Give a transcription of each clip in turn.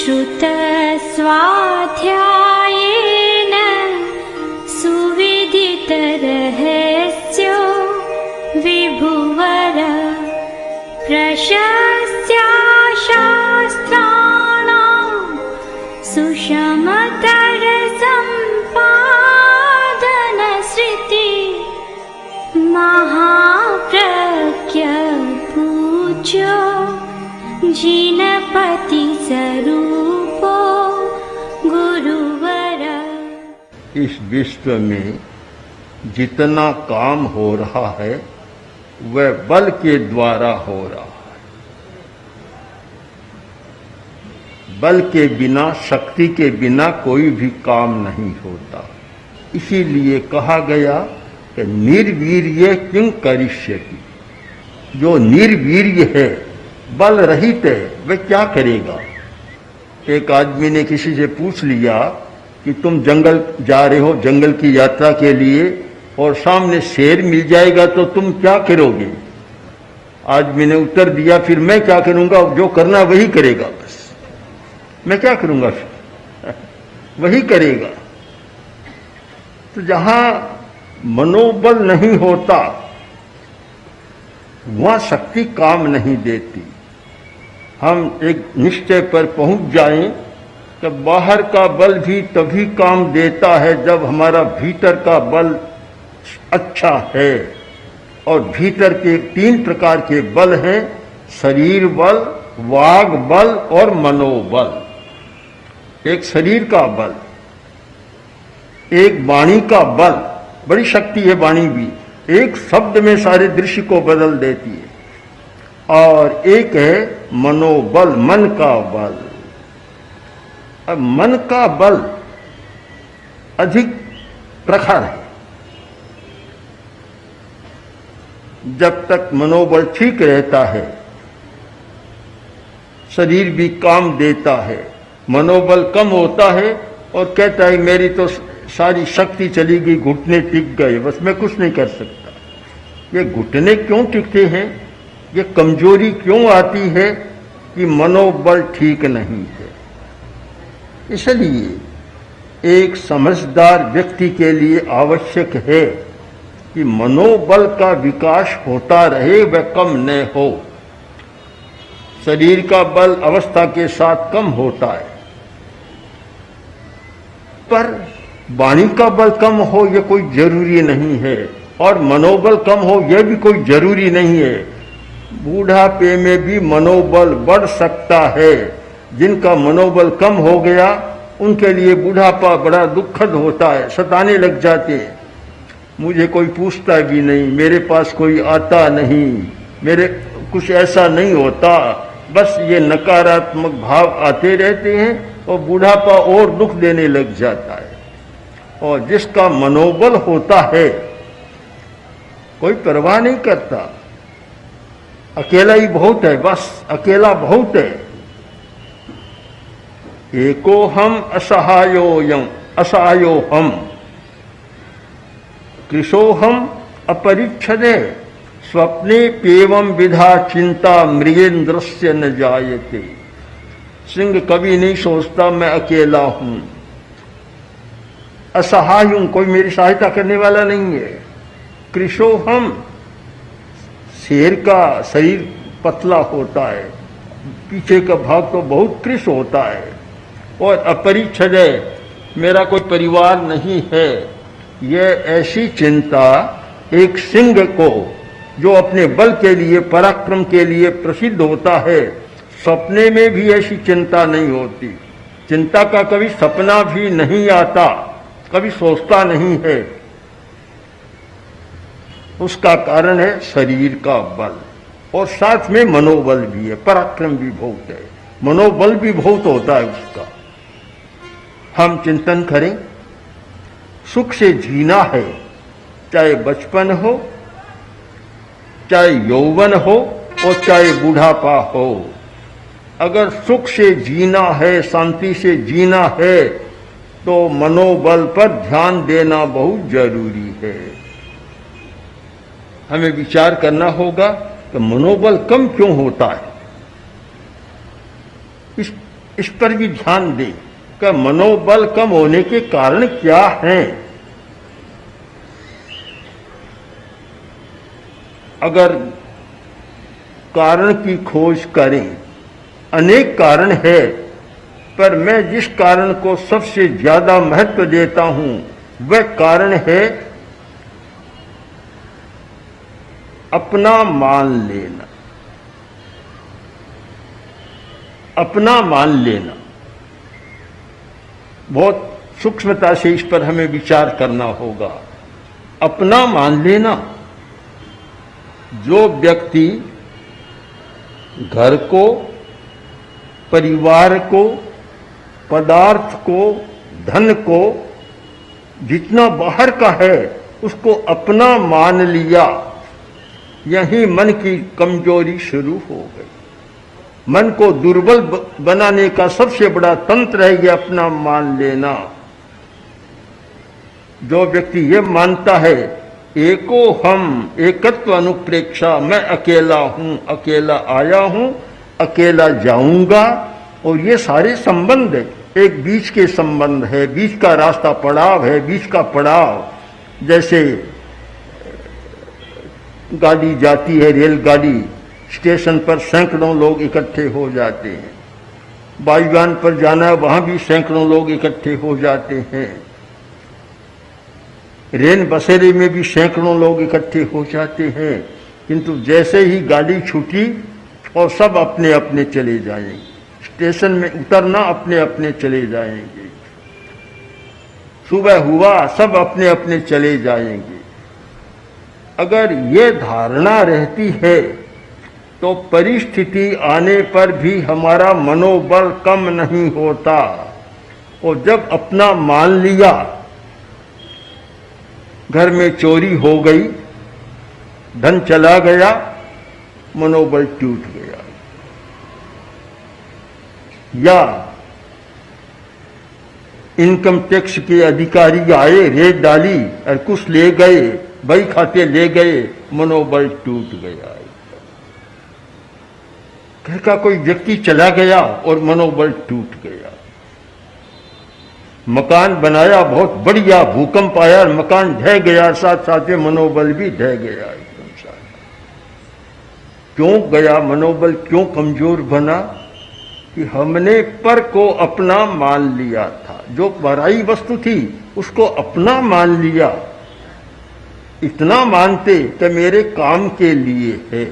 श्रुतस्वाध्यायेन सुविदितरहस्यो विभुवर प्रशस्त्या शास्त्राणां सुषमतरसम्पादनश्रुति महाप्रज्ञ पूज्यो जिनपति स्वरूपो गुरुवर। इस विश्व में जितना काम हो रहा है वह बल के द्वारा हो रहा है। बल के बिना, शक्ति के बिना कोई भी काम नहीं होता। इसीलिए कहा गया कि निर्वीर्य किं करिष्यति। जो निर्वीर्य है, बल रहित है, वह क्या करेगा। एक आदमी ने किसी से पूछ लिया कि तुम जंगल जा रहे हो, जंगल की यात्रा के लिए, और सामने शेर मिल जाएगा तो तुम क्या करोगे। आदमी ने उत्तर दिया, फिर मैं क्या करूंगा, जो करना वही करेगा, बस मैं क्या करूंगा, फिर वही करेगा। तो जहां मनोबल नहीं होता वहां शक्ति काम नहीं देती। हम एक निश्चय पर पहुंच जाएं तो बाहर का बल भी तभी काम देता है जब हमारा भीतर का बल अच्छा है। और भीतर के 3 प्रकार के बल हैं, शरीर बल, वाग बल और मनोबल। एक शरीर का बल, एक वाणी का बल, बड़ी शक्ति है वाणी भी, एक शब्द में सारे दृश्य को बदल देती है। और एक है मनोबल, मन का बल। अब मन का बल अधिक प्रखर है। जब तक मनोबल ठीक रहता है शरीर भी काम देता है। मनोबल कम होता है और कहता है मेरी तो सारी शक्ति चली गई, घुटने टिक गए, बस मैं कुछ नहीं कर सकता। ये घुटने क्यों टिकते हैं, ये कमजोरी क्यों आती है कि मनोबल ठीक नहीं है। इसलिए एक समझदार व्यक्ति के लिए आवश्यक है कि मनोबल का विकास होता रहे, वह कम न हो। शरीर का बल अवस्था के साथ कम होता है, पर वाणी का बल कम हो यह कोई जरूरी नहीं है, और मनोबल कम हो यह भी कोई जरूरी नहीं है। बूढ़ापे में भी मनोबल बढ़ सकता है। जिनका मनोबल कम हो गया उनके लिए बूढ़ापा बड़ा दुखद होता है, सताने लग जाते हैं। मुझे कोई पूछता भी नहीं, मेरे पास कोई आता नहीं, मेरे कुछ ऐसा नहीं होता, बस ये नकारात्मक भाव आते रहते हैं और बूढ़ापा और दुख देने लग जाता है। और जिसका मनोबल होता है कोई परवाह नहीं करता, अकेला ही बहुत है, बस अकेला बहुत है। एको हम असहायो हम कृशोहम अपरिच्छदे स्वप्ने पेवम विधा चिंता मृगेन्द्रस्य न जायते। सिंह कभी नहीं सोचता मैं अकेला हूं, असहाय हूं, कोई मेरी सहायता करने वाला नहीं है। कृशोहम, शेर का शरीर पतला होता है, पीछे का भाग तो बहुत कृश होता है। और अपरिच्छदे, मेरा कोई परिवार नहीं है। यह ऐसी चिंता एक सिंह को, जो अपने बल के लिए, पराक्रम के लिए प्रसिद्ध होता है, सपने में भी ऐसी चिंता नहीं होती। चिंता का कभी सपना भी नहीं आता, कभी सोचता नहीं है। उसका कारण है शरीर का बल, और साथ में मनोबल भी है, पराक्रम भी बहुत है, मनोबल भी बहुत होता है उसका। हम चिंतन करें, सुख से जीना है, चाहे बचपन हो, चाहे यौवन हो और चाहे बूढ़ापा हो। अगर सुख से जीना है, शांति से जीना है, तो मनोबल पर ध्यान देना बहुत जरूरी है। हमें विचार करना होगा कि मनोबल कम क्यों होता है। इस इस पर भी ध्यान दें कि मनोबल कम होने के कारण क्या हैं। अगर कारण की खोज करें, अनेक कारण है, पर मैं जिस कारण को सबसे ज्यादा महत्व देता हूं वह कारण है अपना मान लेना। अपना मान लेना, बहुत सूक्ष्मता से इस पर हमें विचार करना होगा। अपना मान लेना, जो व्यक्ति घर को, परिवार को, पदार्थ को, धन को, जितना बाहर का है उसको अपना मान लिया, यही मन की कमजोरी शुरू हो गई। मन को दुर्बल बनाने का सबसे बड़ा तंत्र है ये अपना मान लेना। जो व्यक्ति ये मानता है एको हम, एकत्व अनुप्रेक्षा, मैं अकेला हूं, अकेला आया हूं, अकेला जाऊंगा, और ये सारे संबंध एक बीच के संबंध है, बीच का रास्ता पड़ाव है, बीच का पड़ाव। जैसे गाड़ी जाती है, रेलगाड़ी, स्टेशन पर सैकड़ों लोग इकट्ठे हो जाते हैं। वायुयान पर जाना है, वहां भी सैकड़ों लोग इकट्ठे हो जाते हैं। रेल बसेरे में भी सैकड़ों लोग इकट्ठे हो जाते हैं, किंतु जैसे ही गाड़ी छूटी और सब अपने अपने चले जाएंगे, स्टेशन में उतरना अपने अपने चले जाएंगे, सुबह हुआ सब अपने अपने चले जाएंगे। अगर ये धारणा रहती है तो परिस्थिति आने पर भी हमारा मनोबल कम नहीं होता। और जब अपना मान लिया, घर में चोरी हो गई, धन चला गया, मनोबल टूट गया। या इनकम टैक्स के अधिकारी आए, रेड डाली और कुछ ले गए, बही खाते ले गए, मनोबल टूट गया। घर का कोई व्यक्ति चला गया और मनोबल टूट गया। मकान बनाया बहुत बढ़िया, भूकंप आया और मकान ढह गया, साथ साथ में मनोबल भी ढह गया एकदम साथ। क्यों गया मनोबल, क्यों कमजोर बना? कि हमने पर को अपना मान लिया था। जो पराई वस्तु थी उसको अपना मान लिया। इतना मानते कि मेरे काम के लिए है,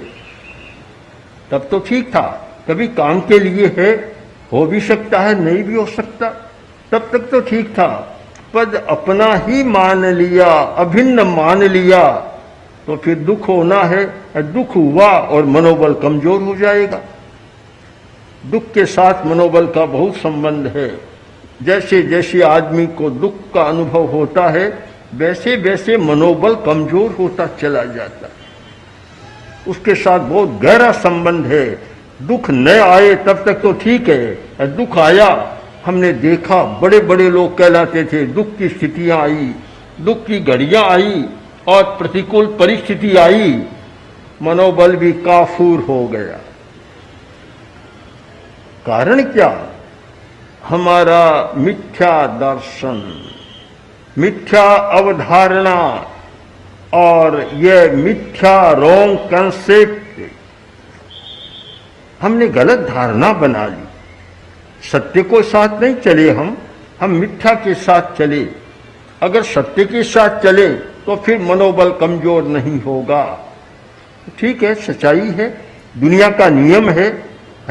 तब तो ठीक था। कभी काम के लिए है, हो भी सकता है, नहीं भी हो सकता, तब तक तो ठीक था। पर अपना ही मान लिया, अभिन्न मान लिया, तो फिर दुख होना है। दुख हुआ और मनोबल कमजोर हो जाएगा। दुख के साथ मनोबल का बहुत संबंध है। जैसे जैसे आदमी को दुख का अनुभव होता है, वैसे वैसे मनोबल कमजोर होता चला जाता है। उसके साथ बहुत गहरा संबंध है। दुख न आए तब तक तो ठीक है, दुख आया, हमने देखा बड़े बड़े लोग कहलाते थे, दुख की स्थितियां आई, दुख की घड़ियां आई और प्रतिकूल परिस्थिति आई, मनोबल भी काफूर हो गया। कारण क्या? हमारा मिथ्या दर्शन, मिथ्या अवधारणा और यह मिथ्या रॉन्ग कंसेप्ट, हमने गलत धारणा बना ली। सत्य को साथ नहीं चले हम मिथ्या के साथ चले। अगर सत्य के साथ चले तो फिर मनोबल कमजोर नहीं होगा। ठीक है, सच्चाई है, दुनिया का नियम है।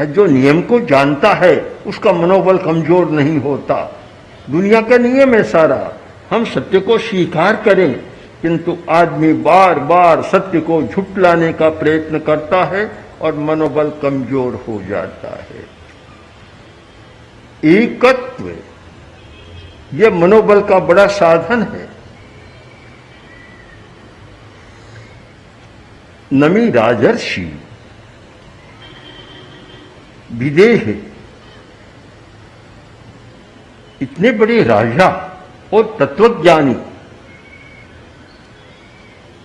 जो नियम को जानता है उसका मनोबल कमजोर नहीं होता। दुनिया का नियम है सारा। हम सत्य को स्वीकार करें, किंतु आदमी बार बार सत्य को झुटलाने का प्रयत्न करता है और मनोबल कमजोर हो जाता है। एकत्व यह मनोबल का बड़ा साधन है। नमी राजर्षि, विदेह, इतने बड़े राजा और तत्वज्ञानी,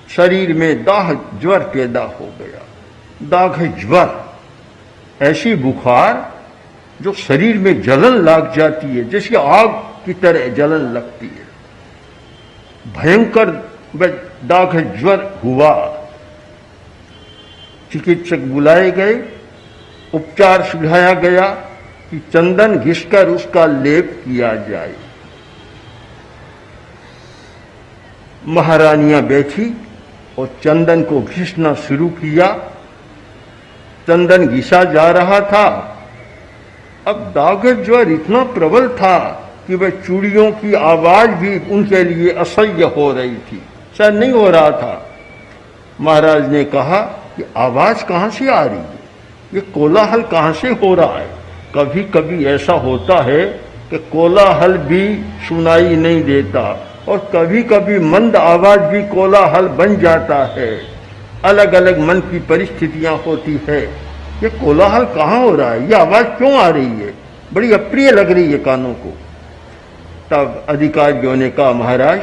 शरीर में दाह ज्वर पैदा हो गया। दाह ज्वर, ऐसी बुखार जो शरीर में जलन लग जाती है, जैसे आग की तरह जलन लगती है। भयंकर दाग ज्वर हुआ, चिकित्सक बुलाए गए, उपचार सुझाया गया कि चंदन घिसकर उसका लेप किया जाए। महारानियां बैठी और चंदन को घिसना शुरू किया। चंदन घिसा जा रहा था। अब दागद ज्वर इतना प्रबल था कि वह चूड़ियों की आवाज भी उनके लिए असह्य हो रही थी, शायद नहीं हो रहा था। महाराज ने कहा कि आवाज कहां से आ रही है, ये कोलाहल कहां से हो रहा है। कभी कभी ऐसा होता है कि कोलाहल भी सुनाई नहीं देता और कभी कभी मंद आवाज भी कोलाहल बन जाता है। अलग अलग मन की परिस्थितियां होती है। ये कोलाहल कहाँ हो रहा है, ये आवाज क्यों आ रही है, बड़ी अप्रिय लग रही है कानों को। तब अधिकारियों ने कहा, महाराज,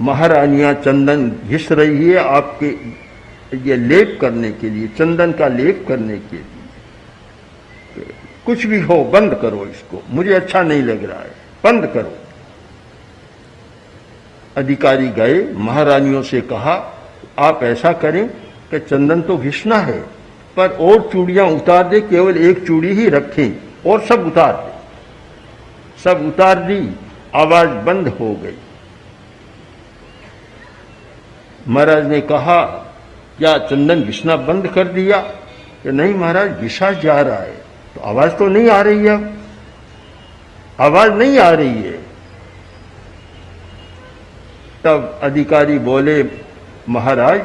महारानियां चंदन घिस रही है आपके ये लेप करने के लिए, चंदन का लेप करने के लिए। कुछ भी हो बंद करो इसको, मुझे अच्छा नहीं लग रहा है, बंद करो। अधिकारी गए, महारानियों से कहा, आप ऐसा करें कि चंदन तो घिसना है पर और चूड़ियां उतार दे, केवल एक चूड़ी ही रखें और सब उतार दे। सब उतार दी, आवाज बंद हो गई। महाराज ने कहा, क्या चंदन घिसना बंद कर दिया? कि नहीं महाराज, घिसा जा रहा है। तो आवाज तो नहीं आ रही है, आवाज नहीं आ रही है। तब अधिकारी बोले, महाराज,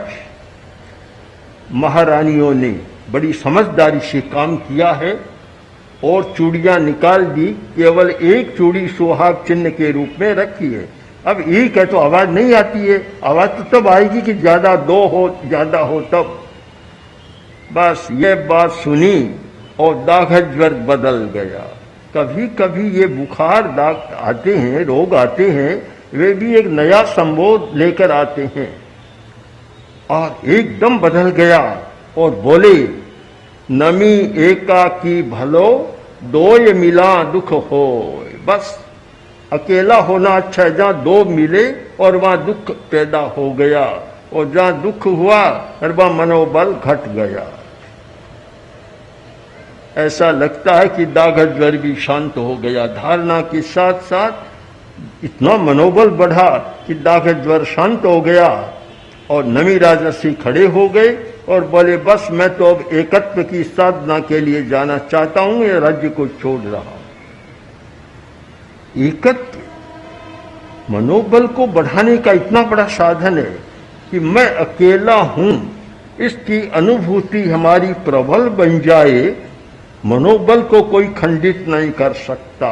महारानियों ने बड़ी समझदारी से काम किया है और चूड़ियां निकाल दी, केवल एक चूड़ी सुहाग चिन्ह के रूप में रखी है। अब एक है तो आवाज नहीं आती है, आवाज तो तब आएगी कि ज्यादा दो हो, ज्यादा हो तब। बस ये बात सुनी और दागद ज्वर बदल गया। कभी कभी ये बुखार दाग आते हैं, रोग आते हैं, वे भी एक नया संबोध लेकर आते हैं। और एकदम बदल गया और बोले, नमी एका की भलो, दोय मिला दुख हो। बस अकेला होना अच्छा है, जहां दो मिले और वहां दुख पैदा हो गया, और जहां दुख हुआ और वहां मनोबल घट गया। ऐसा लगता है कि दागद ज्वर भी शांत हो गया। धारणा के साथ साथ इतना मनोबल बढ़ा कि दागद ज्वर शांत हो गया और नमी राजर्षि खड़े हो गए और बोले, बस मैं तो अब एकत्व की साधना के लिए जाना चाहता हूं, ये राज्य को छोड़ रहा हूं। एकत्व मनोबल को बढ़ाने का इतना बड़ा साधन है कि मैं अकेला हूं, इसकी अनुभूति हमारी प्रबल बन जाए। मनोबल को कोई खंडित नहीं कर सकता।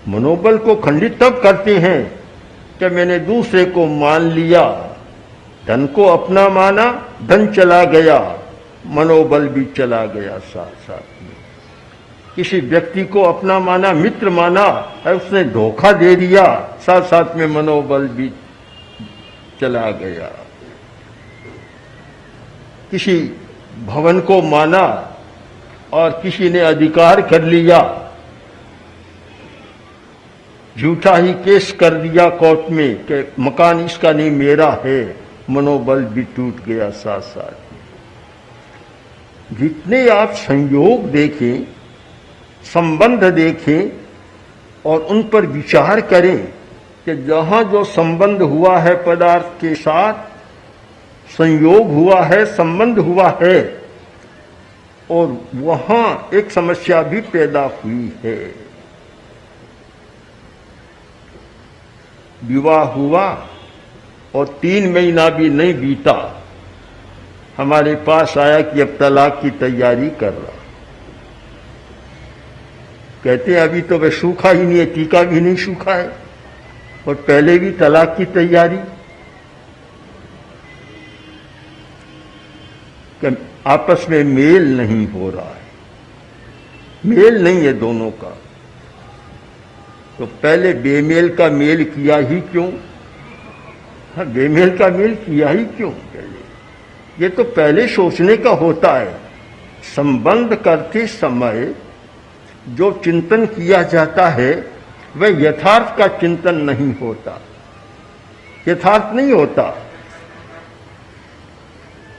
मनोबल को खंडित तब करते हैं कि मैंने दूसरे को मान लिया, धन को अपना माना, धन चला गया, मनोबल भी चला गया साथ साथ में। किसी व्यक्ति को अपना माना, मित्र माना, उसने धोखा दे दिया, साथ साथ में मनोबल भी चला गया। किसी भवन को माना और किसी ने अधिकार कर लिया, झूठा ही केस कर दिया कोर्ट में कि मकान इसका नहीं मेरा है, मनोबल भी टूट गया साथ साथ में। जितने आप संयोग देखें, संबंध देखें और उन पर विचार करें कि जहां जो संबंध हुआ है पदार्थ के साथ, संयोग हुआ है, संबंध हुआ है, और वहां एक समस्या भी पैदा हुई है। विवाह हुआ और 3 महीना भी नहीं बीता, हमारे पास आया कि अब तलाक की तैयारी कर रहा। कहते हैं अभी तो वह सूखा ही नहीं है, टीका भी नहीं सूखा है, और पहले भी तलाक की तैयारी। कि आपस में मेल नहीं हो रहा है, मेल नहीं है दोनों का। तो पहले बेमेल का मेल किया ही क्यों? हाँ, बेमेल का मेल किया ही क्यों पहले? ये तो पहले सोचने का होता है। संबंध करते समय जो चिंतन किया जाता है वह यथार्थ का चिंतन नहीं होता, यथार्थ नहीं होता।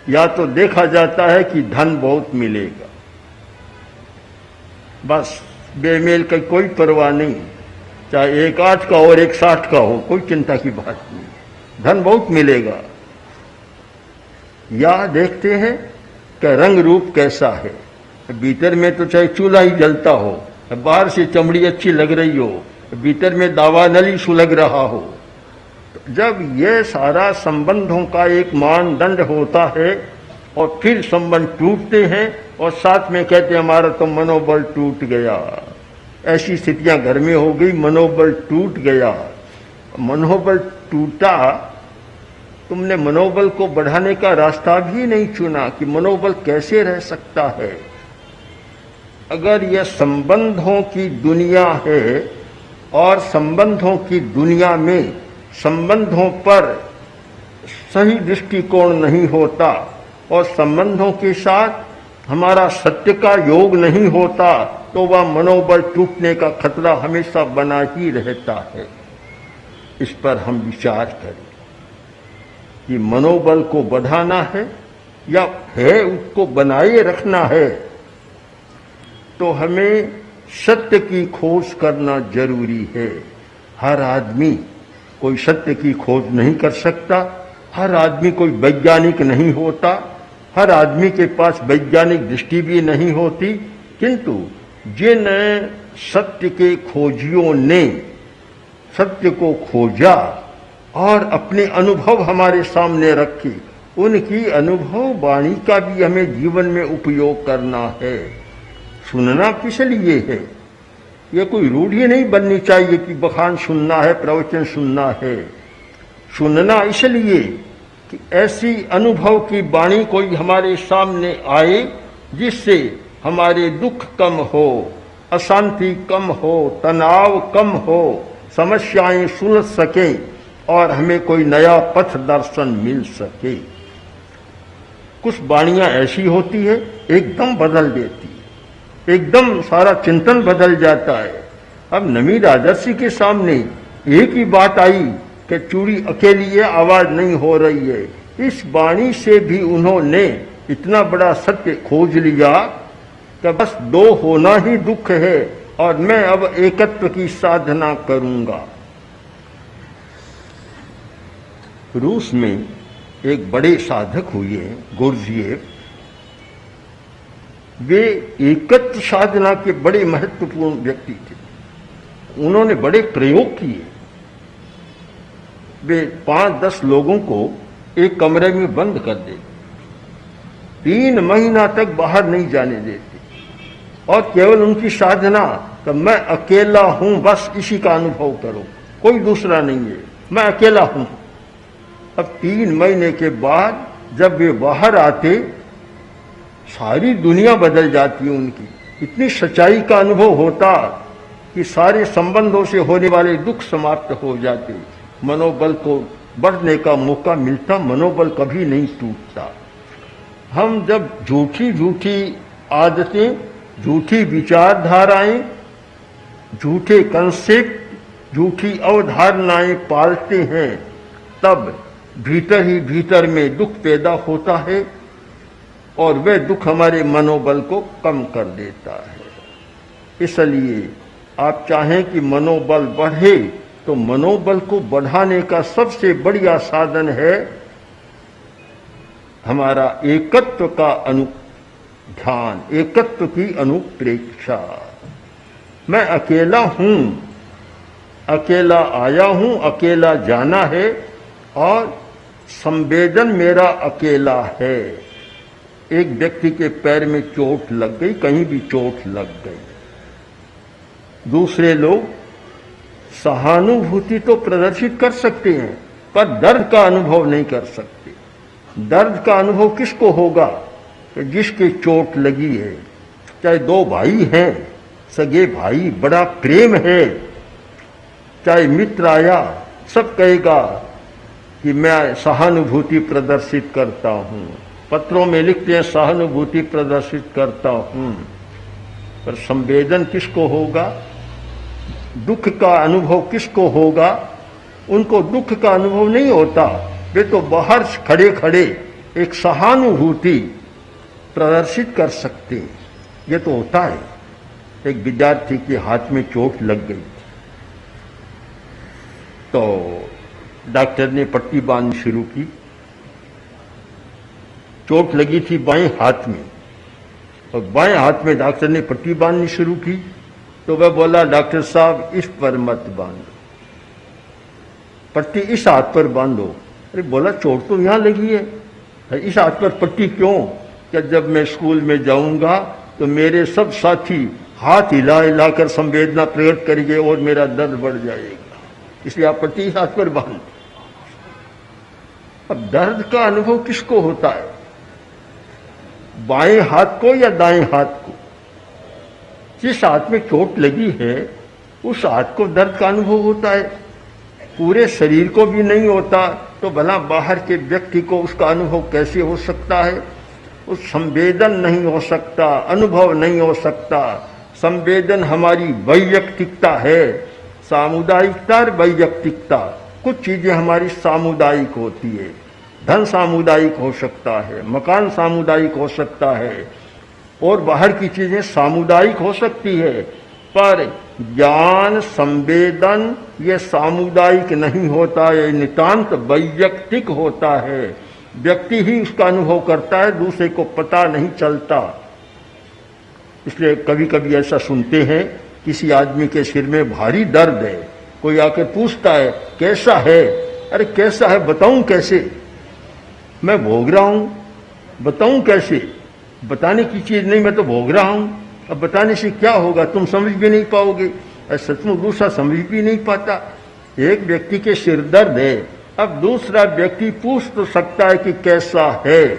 या तो देखा जाता है कि धन बहुत मिलेगा, बस बेमेल का कोई परवाह नहीं, चाहे 1 8 का और 1 60 का हो, कोई चिंता की बात नहीं, धन बहुत मिलेगा। या देखते हैं कि रंग रूप कैसा है, भीतर में तो चाहे चूल्हा ही जलता हो, बाहर से चमड़ी अच्छी लग रही हो, भीतर में दावा नली सुलग रहा हो। तो जब ये सारा संबंधों का एक मानदंड होता है और फिर संबंध टूटते हैं और साथ में कहते हैं हमारा तो मनोबल टूट गया, ऐसी स्थितियां घर में हो गई, मनोबल टूट गया। मनोबल टूटा, तुमने मनोबल को बढ़ाने का रास्ता भी नहीं चुना कि मनोबल कैसे रह सकता है। अगर यह संबंधों की दुनिया है और संबंधों की दुनिया में संबंधों पर सही दृष्टिकोण नहीं होता और संबंधों के साथ हमारा सत्य का योग नहीं होता, तो वह मनोबल टूटने का खतरा हमेशा बना ही रहता है। इस पर हम विचार करें कि मनोबल को बढ़ाना है या है उसको बनाए रखना है, तो हमें सत्य की खोज करना जरूरी है। हर आदमी कोई सत्य की खोज नहीं कर सकता, हर आदमी कोई वैज्ञानिक नहीं होता, हर आदमी के पास वैज्ञानिक दृष्टि भी नहीं होती, किंतु जिन सत्य के खोजियों ने सत्य को खोजा और अपने अनुभव हमारे सामने रखे, उनकी अनुभव वाणी का भी हमें जीवन में उपयोग करना है। सुनना किस लिए है? यह कोई रूढ़ी नहीं बननी चाहिए कि बखान सुनना है, प्रवचन सुनना है। सुनना इसलिए कि ऐसी अनुभव की वाणी कोई हमारे सामने आए जिससे हमारे दुख कम हो, अशांति कम हो, तनाव कम हो, समस्याएं सुलझ सके और हमें कोई नया पथ दर्शन मिल सके। कुछ वाणियां ऐसी होती है एकदम बदल देती है, एकदम सारा चिंतन बदल जाता है। अब नमी राजर्षि के सामने एक ही बात आई कि चूड़ी अकेली है, आवाज नहीं हो रही है। इस वाणी से भी उन्होंने इतना बड़ा सत्य खोज लिया कि बस दो होना ही दुख है और मैं अब एकत्व की साधना करूंगा। रूस में एक बड़े साधक हुए गुरजिएव, वे एकत्व साधना के बड़े महत्वपूर्ण व्यक्ति थे। उन्होंने बड़े प्रयोग किए। वे 5-10 लोगों को एक कमरे में बंद कर देते, 3 महीना तक बाहर नहीं जाने देते और केवल उनकी साधना कि मैं अकेला हूं, बस इसी का अनुभव करो, कोई दूसरा नहीं है, मैं अकेला हूं। अब 3 महीने के बाद जब वे बाहर आते, सारी दुनिया बदल जाती है उनकी। इतनी सच्चाई का अनुभव होता कि सारे संबंधों से होने वाले दुख समाप्त हो जाते, मनोबल को बढ़ने का मौका मिलता, मनोबल कभी नहीं टूटता। हम जब झूठी आदतें, झूठी विचारधाराएं, झूठे कंसेप्ट, झूठी अवधारणाएं पालते हैं, तब भीतर ही भीतर में दुख पैदा होता है और वह दुख हमारे मनोबल को कम कर देता है। इसलिए आप चाहें कि मनोबल बढ़े तो मनोबल को बढ़ाने का सबसे बढ़िया साधन है हमारा एकत्व का अनुध्यान, एकत्व की अनुप्रेक्षा। मैं अकेला हूं, अकेला आया हूं, अकेला जाना है और संवेदन मेरा अकेला है। एक व्यक्ति के पैर में चोट लग गई, कहीं भी चोट लग गई, दूसरे लोग सहानुभूति तो प्रदर्शित कर सकते हैं पर दर्द का अनुभव नहीं कर सकते। दर्द का अनुभव किसको होगा? कि जिसके चोट लगी है। चाहे 2 भाई हैं, सगे भाई, बड़ा प्रेम है, चाहे मित्र आया, सब कहेगा कि मैं सहानुभूति प्रदर्शित करता हूं, पत्रों में लिखते हैं सहानुभूति प्रदर्शित करता हूं। पर संवेदन किसको होगा, दुख का अनुभव किसको होगा? उनको दुख का अनुभव नहीं होता, वे तो बाहर खड़े खड़े एक सहानुभूति प्रदर्शित कर सकते हैं। ये तो होता है। एक विद्यार्थी के हाथ में चोट लग गई तो डॉक्टर ने पट्टी बांधनी शुरू की। चोट लगी थी बाएं हाथ में और बाएं हाथ में डॉक्टर ने पट्टी बांधनी शुरू की तो वह बोला, डॉक्टर साहब इस पर मत बांधो, पट्टी इस हाथ पर बांधो। अरे बोला, चोट तो यहां लगी है, इस हाथ पर पट्टी क्यों? क्या जब मैं स्कूल में जाऊंगा तो मेरे सब साथी हाथ हिला हिलाकर संवेदना प्रकट करेंगे और मेरा दर्द बढ़ जाएगा, इसलिए आप पट्टी इस हाथ पर बांध। अब दर्द का अनुभव किसको होता है, बाएं हाथ को या दाएं हाथ को? जिस हाथ में चोट लगी है उस हाथ को दर्द का अनुभव होता है, पूरे शरीर को भी नहीं होता तो भला बाहर के व्यक्ति को उसका अनुभव कैसे हो सकता है? उस संवेदन नहीं हो सकता, अनुभव नहीं हो सकता। संवेदन हमारी वैयक्तिकता है, सामुदायिकता और वैयक्तिकता। कुछ चीजें हमारी सामुदायिक होती है, धन सामुदायिक हो सकता है, मकान सामुदायिक हो सकता है और बाहर की चीजें सामुदायिक हो सकती है, पर ज्ञान संवेदन ये सामुदायिक नहीं होता, ये नितांत वैयक्तिक होता है। व्यक्ति ही उसका अनुभव करता है, दूसरे को पता नहीं चलता। इसलिए कभी कभी ऐसा सुनते हैं, किसी आदमी के सिर में भारी दर्द है, कोई आकर पूछता है कैसा है? अरे कैसा है बताऊं कैसे? मैं भोग रहा हूं, बताऊं कैसे? बताने की चीज नहीं, मैं तो भोग रहा हूं। अब बताने से क्या होगा, तुम समझ भी नहीं पाओगे। सचमुच दूसरा समझ भी नहीं पाता। एक व्यक्ति के सिर दर्द है, अब दूसरा व्यक्ति पूछ तो सकता है कि कैसा है,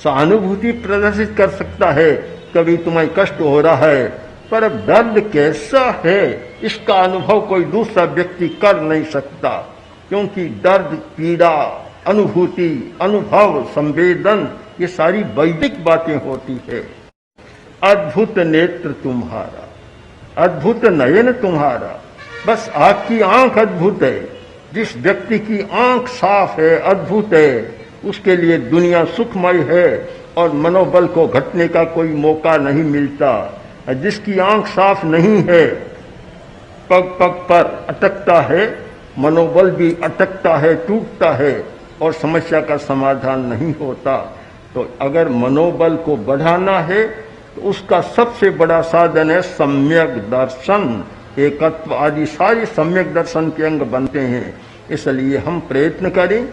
सहानुभूति प्रदर्शित कर सकता है, कभी तुम्हें कष्ट हो रहा है, पर अब दर्द कैसा है इसका अनुभव कोई दूसरा व्यक्ति कर नहीं सकता, क्योंकि दर्द, पीड़ा, अनुभूति, अनुभव, संवेदन ये सारी वैदिक बातें होती है। अद्भुत नेत्र तुम्हारा, अद्भुत नयन तुम्हारा, बस आपकी आंख अद्भुत है। जिस व्यक्ति की आंख साफ है, अद्भुत है, उसके लिए दुनिया सुखमय है और मनोबल को घटने का कोई मौका नहीं मिलता। जिसकी आंख साफ नहीं है, पग पग पर अटकता है, मनोबल भी अटकता है, टूटता है और समस्या का समाधान नहीं होता। तो अगर मनोबल को बढ़ाना है तो उसका सबसे बड़ा साधन है सम्यक दर्शन, एकत्व आदि सारी सम्यक दर्शन के अंग बनते हैं। इसलिए हम प्रयत्न करें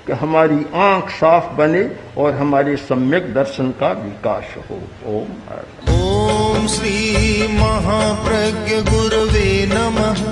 कि हमारी आंख साफ बने और हमारे सम्यक दर्शन का विकास हो। ओम श्री महाप्रज्ञ गुरवे नमः।